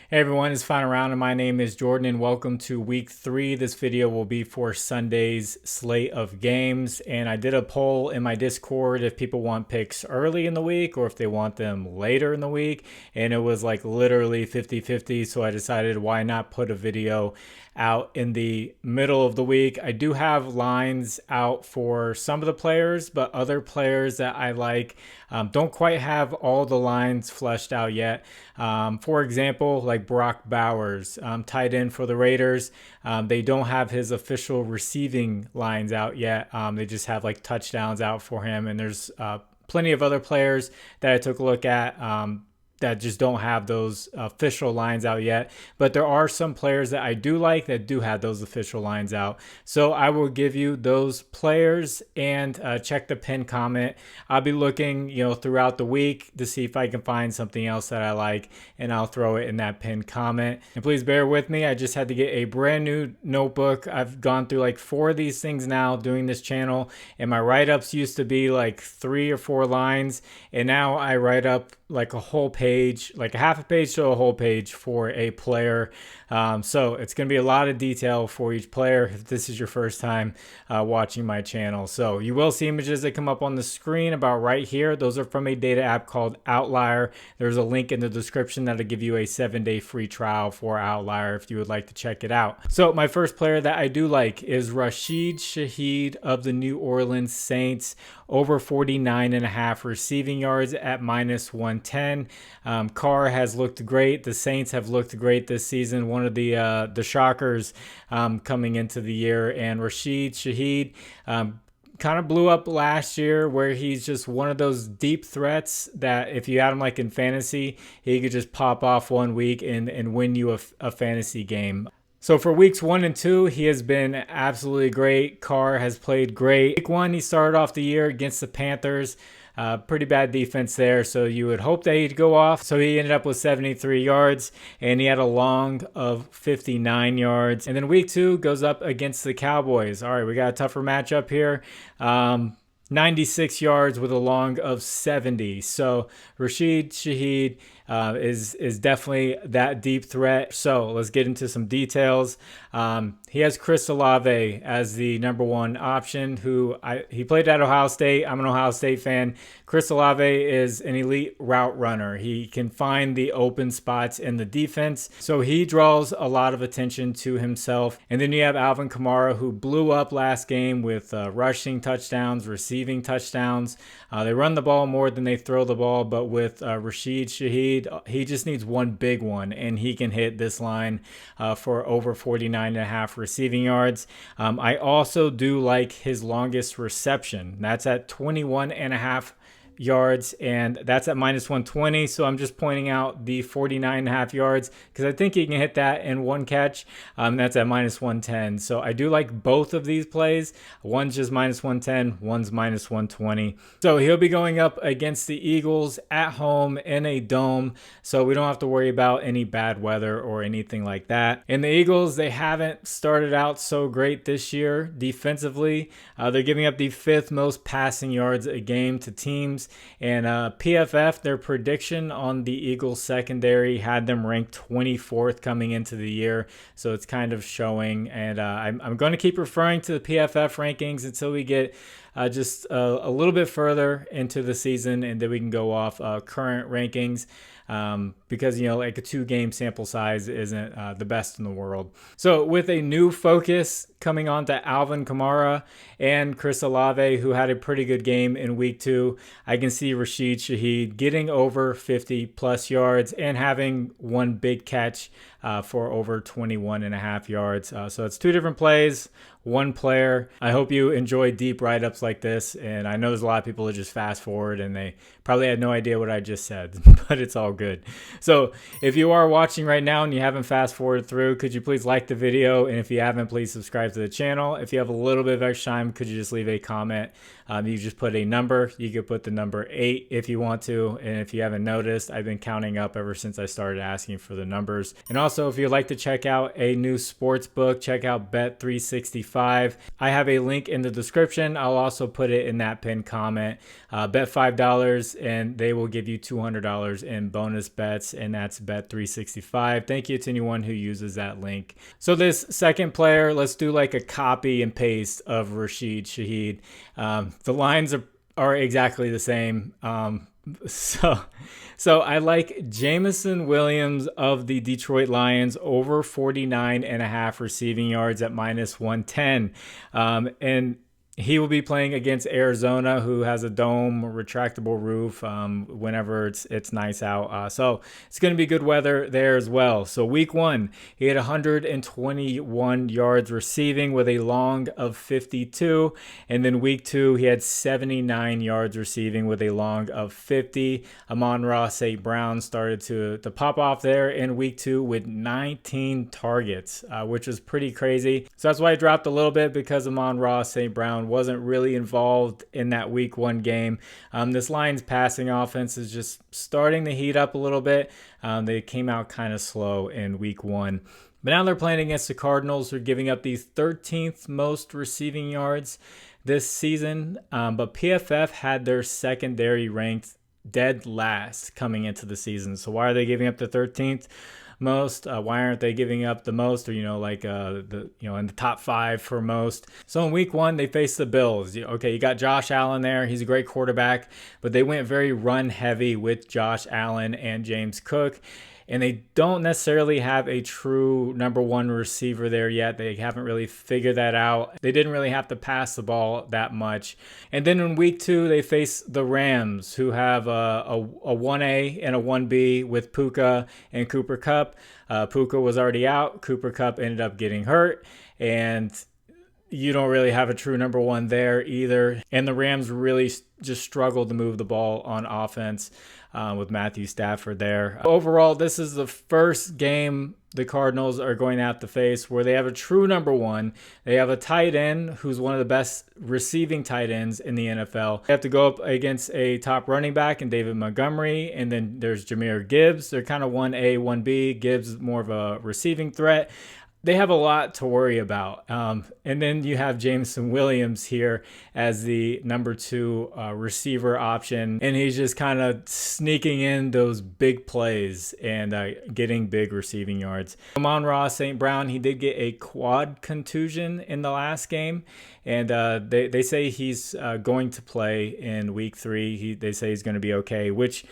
Hey everyone, it's Final Round and my name is Jordan and welcome to week 3. This video will be for Sunday's slate of games, and I did a poll in my Discord if people want picks early in the week or if they want them later in the week, and it was like literally 50-50, so I decided why not put a video out in the middle of the week. I do have lines out for some of the players, but other players that I like don't quite have all the lines fleshed out yet. For example, like Brock Bowers, tight end for the Raiders. They don't have his official receiving lines out yet. They just have like touchdowns out for him. And there's plenty of other players that I took a look at that just don't have those official lines out yet. But there are some players that I do like that do have those official lines out. So I will give you those players and check the pinned comment. I'll be looking, throughout the week to see if I can find something else that I like, and I'll throw it in that pinned comment. And please bear with me. I just had to get a brand new notebook. I've gone through like 4 of these things now doing this channel, and my write-ups used to be like 3 or 4 lines, and now I write up like a whole page, like a half a page to a whole page for a player. So it's going to be a lot of detail for each player if this is your first time watching my channel. So you will see images that come up on the screen about right here. Those are from a data app called Outlier. There's a link in the description that'll give you a 7-day free trial for Outlier if you would like to check it out. So my first player that I do like is Rashid Shaheed of the New Orleans Saints, over 49.5 receiving yards at -110. Carr has looked great. The Saints have looked great this season. One of the shockers coming into the year. And Rashid Shaheed kind of blew up last year, where he's just one of those deep threats that if you had him like in fantasy, he could just pop off one week and win you a fantasy game. So for weeks 1 and 2, he has been absolutely great. Carr has played great. Week 1, he started off the year against the Panthers. Pretty bad defense there, so you would hope that he'd go off. So he ended up with 73 yards, and he had a long of 59 yards. And then week 2 goes up against the Cowboys. All right, we got a tougher matchup here. 96 yards with a long of 70. So Rashid Shaheed is definitely that deep threat. So let's get into some details. He has Chris Olave as the #1 option, he played at Ohio State. I'm an Ohio State fan. Chris Olave is an elite route runner. He can find the open spots in the defense, so he draws a lot of attention to himself. And then you have Alvin Kamara, who blew up last game with rushing touchdowns, receiving touchdowns. They run the ball more than they throw the ball, but with Rashid Shaheed, he just needs one big one, and he can hit this line for over 49.5 receiving yards. I also do like his longest reception. That's at 21.5 yards, and that's at -120. So I'm just pointing out the 49.5 yards because I think he can hit that in one catch. That's at -110. So I do like both of these plays. One's just -110, one's -120. So he'll be going up against the Eagles at home in a dome, so we don't have to worry about any bad weather or anything like that. And the Eagles, they haven't started out so great this year defensively. They're giving up the 5th most passing yards a game to teams. And PFF, their prediction on the Eagles secondary had them ranked 24th coming into the year. So it's kind of showing. And I'm going to keep referring to the PFF rankings until we get just a little bit further into the season, and then we can go off current rankings. Because like a 2-game sample size isn't the best in the world. So with a new focus coming on to Alvin Kamara and Chris Olave, who had a pretty good game in week 2, I can see Rashid Shaheed getting over 50 plus yards and having one big catch for over 21.5 yards. So it's 2 different plays, 1 player. I hope you enjoy deep write-ups like this, and I know there's a lot of people that just fast forward and they probably had no idea what I just said, but it's all good. So if you are watching right now and you haven't fast forwarded through, could you please like the video? And if you haven't, please subscribe to the channel. If you have a little bit of extra time, could you just leave a comment You just put a number. You could put the number 8 if you want to. And if you haven't noticed, I've been counting up ever since I started asking for the numbers. And also, if you'd like to check out a new sports book, check out Bet365. I have a link in the description. I'll also put it in that pinned comment. Bet $5 and they will give you $200 in bonus bets, and that's Bet365. Thank you to anyone who uses that link. So this second player, let's do like a copy and paste of Rashid Shaheed. The lines are exactly the same. So I like Jameson Williams of the Detroit Lions over 49.5 receiving yards at -110. And he will be playing against Arizona, who has a dome, retractable roof whenever it's nice out. So it's going to be good weather there as well. So week 1, he had 121 yards receiving with a long of 52. And then week 2, he had 79 yards receiving with a long of 50. Amon-Ra St. Brown started to pop off there in week 2 with 19 targets, which is pretty crazy. So that's why I dropped a little bit, because Amon-Ra St. Brown wasn't really involved in that week 1 game. This Lions passing offense is just starting to heat up a little bit. They came out kind of slow in week 1. But now they're playing against the Cardinals, who are giving up the 13th most receiving yards this season. But PFF had their secondary ranked dead last coming into the season. So why are they giving up the 13th most? Why aren't they giving up the most, or in the top 5 for most? So in week 1, they faced the Bills. Okay, you got Josh Allen there. He's a great quarterback, but they went very run heavy with Josh Allen and James Cook. And they don't necessarily have a true number 1 receiver there yet. They haven't really figured that out. They didn't really have to pass the ball that much. And then in week 2, they face the Rams, who have a 1A and a 1B with Puka and Cooper Kupp. Puka was already out. Cooper Kupp ended up getting hurt. And you don't really have a true number 1 there either. And the Rams really just struggled to move the ball on offense with Matthew Stafford there. Overall, this is the first game the Cardinals are going to have to face where they have a true number 1. They have a tight end who's one of the best receiving tight ends in the NFL. They have to go up against a top running back in David Montgomery, and then there's Jahmyr Gibbs. They're kind of 1A, 1B. Gibbs is more of a receiving threat. They have a lot to worry about. And then you have Jameson Williams here as the number 2 receiver option. And he's just kind of sneaking in those big plays and getting big receiving yards. Amon-Ra St. Brown, he did get a quad contusion in the last game. And they say he's going to play in week 3. They say he's going to be okay, which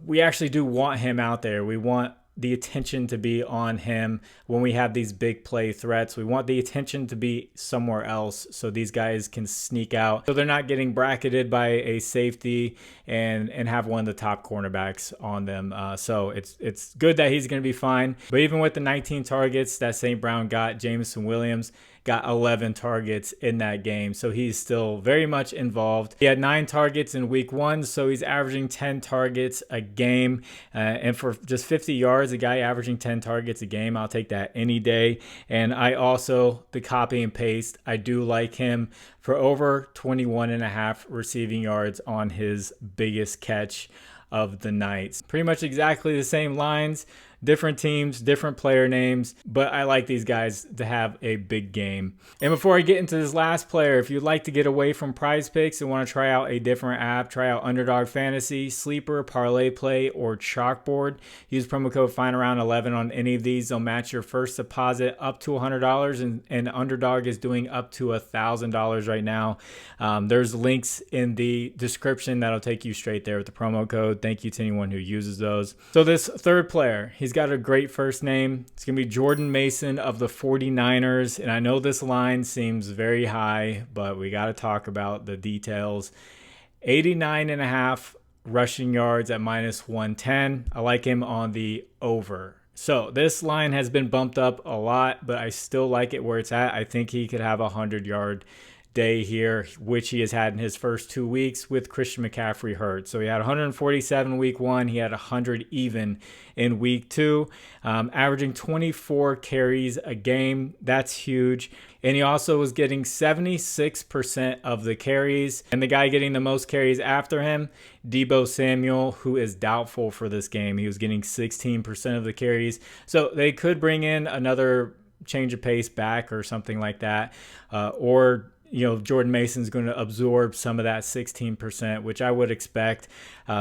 we actually do want him out there. We want the attention to be on him when we have these big play threats. We want the attention to be somewhere else so these guys can sneak out, so they're not getting bracketed by a safety and have one of the top cornerbacks on them. So it's good that he's going to be fine. But even with the 19 targets that St. Brown got, Jameson Williams got 11 targets in that game. So he's still very much involved. He had 9 targets in week 1, so he's averaging 10 targets a game. And for just 50 yards, a guy averaging 10 targets a game, I'll take that any day. And I also, the copy and paste, I do like him for over 21.5 receiving yards on his biggest catch of the night. Pretty much exactly the same lines, different teams, different player names, but I like these guys to have a big game. And before I get into this last player, if you'd like to get away from Prizepicks and want to try out a different app, try out Underdog Fantasy, Sleeper, ParlayPlay, or ChalkBoard. Use promo code FINDAROUND11 on any of these. They'll match your first deposit up to $100, and Underdog is doing up to $1,000 right now. There's links in the description that'll take you straight there with the promo code. Thank you to anyone who uses those. So this third player, he's got a great first name. It's going to be Jordan Mason of the 49ers. And I know this line seems very high, but we got to talk about the details. 89.5 rushing yards at -110. I like him on the over. So this line has been bumped up a lot, but I still like it where it's at. I think he could have a 100-yard day here, which he has had in his first 2 weeks with Christian McCaffrey hurt. So he had 147 week 1. He had 100 even in week 2, averaging 24 carries a game. That's huge. And he also was getting 76% of the carries. And the guy getting the most carries after him, Deebo Samuel, who is doubtful for this game. He was getting 16% of the carries. So they could bring in another change of pace back or something like that. Or Jordan Mason's going to absorb some of that 16%, which I would expect.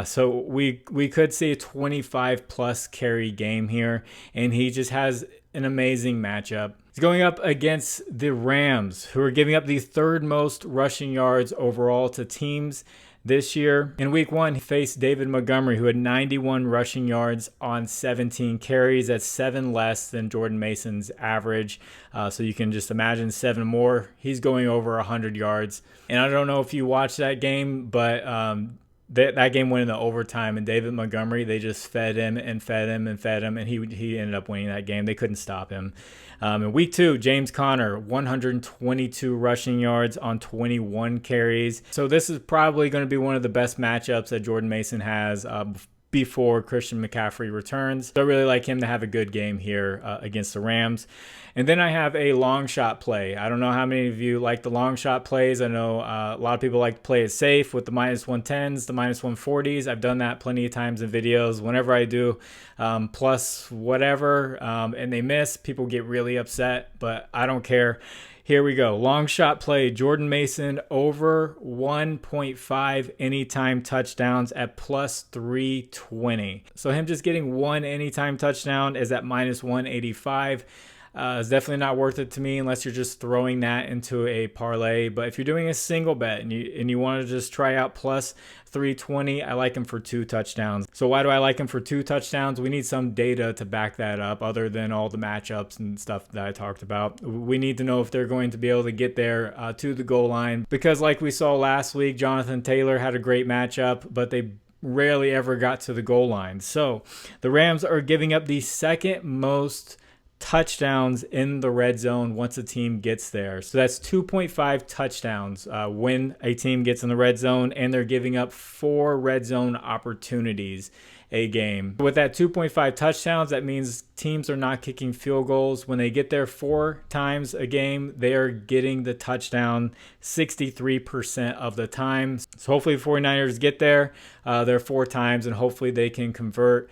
So we could see a 25 plus carry game here, and he just has an amazing matchup. He's going up against the Rams, who are giving up the 3rd most rushing yards overall to teams this year. In week 1, he faced David Montgomery, who had 91 rushing yards on 17 carries. That's 7 less than Jordan Mason's average. So you can just imagine 7 more. He's going over 100 yards. And I don't know if you watched that game, but that game went into overtime, and David Montgomery, they just fed him and fed him and fed him, and he ended up winning that game. They couldn't stop him. In week 2, James Conner, 122 rushing yards on 21 carries. So this is probably going to be one of the best matchups that Jordan Mason has before Christian McCaffrey returns. So I really like him to have a good game here against the Rams. And then I have a long shot play. I don't know how many of you like the long shot plays. I know a lot of people like to play it safe with the -110s, the -140s. I've done that plenty of times in videos. Whenever I do plus whatever and they miss, people get really upset, but I don't care. Here we go. Long shot play. Jordan Mason over 1.5 anytime touchdowns at +320. So him just getting 1 anytime touchdown is at -185. It's definitely not worth it to me unless you're just throwing that into a parlay. But if you're doing a single bet and you want to just try out +320, I like him for 2 touchdowns. So why do I like him for 2 touchdowns? We need some data to back that up other than all the matchups and stuff that I talked about. We need to know if they're going to be able to get there to the goal line, because like we saw last week, Jonathan Taylor had a great matchup, but they rarely ever got to the goal line. So the Rams are giving up the 2nd most touchdowns in the red zone once a team gets there. So that's 2.5 touchdowns when a team gets in the red zone, and they're giving up 4 red zone opportunities a game. With that 2.5 touchdowns, that means teams are not kicking field goals. When they get there 4 times a game, they are getting the touchdown 63% of the time. So hopefully 49ers get there 4 times, and hopefully they can convert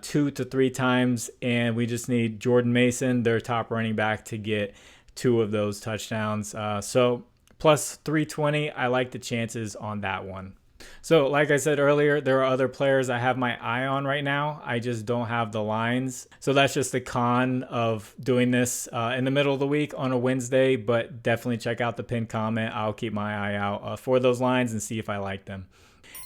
2 to 3 times. And we just need Jordan Mason, their top running back, to get 2 of those touchdowns. So +320, I like the chances on that one. So like I said earlier, there are other players I have my eye on right now. I just don't have the lines. So that's just the con of doing this in the middle of the week on a Wednesday, but definitely check out the pinned comment. I'll keep my eye out for those lines and see if I like them.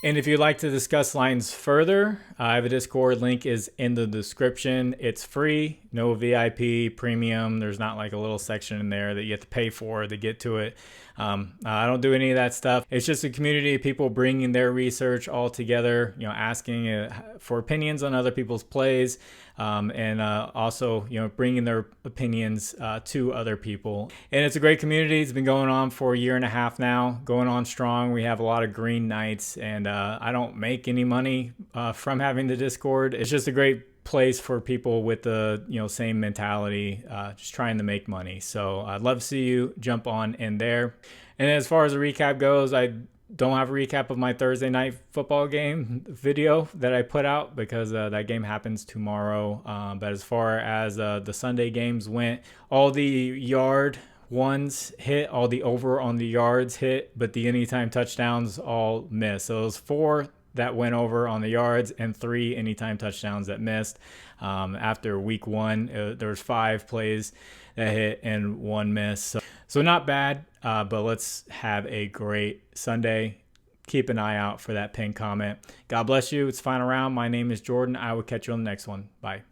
And if you'd like to discuss lines further, I have a Discord. Link is in the description. It's free, no VIP, premium. There's not like a little section in there that you have to pay for to get to it. I don't do any of that stuff. It's just a community of people bringing their research all together, asking for opinions on other people's plays, and also, bringing their opinions to other people. And it's a great community. It's been going on for 1.5 years now, going on strong. We have a lot of green nights, and I don't make any money from having the Discord. It's just a great place for people with the same mentality, just trying to make money. So I'd love to see you jump on in there. And as far as the recap goes, I don't have a recap of my Thursday night football game video that I put out because that game happens tomorrow. But as far as the Sunday games went, all the yard ones hit, all the over on the yards hit, but the anytime touchdowns all missed. So it was 4 that went over on the yards and 3 anytime touchdowns that missed. After week 1, there was 5 plays that hit and 1 miss. So not bad, but let's have a great Sunday. Keep an eye out for that pinned comment. God bless you. It's final round. My name is Jordan. I will catch you on the next one. Bye.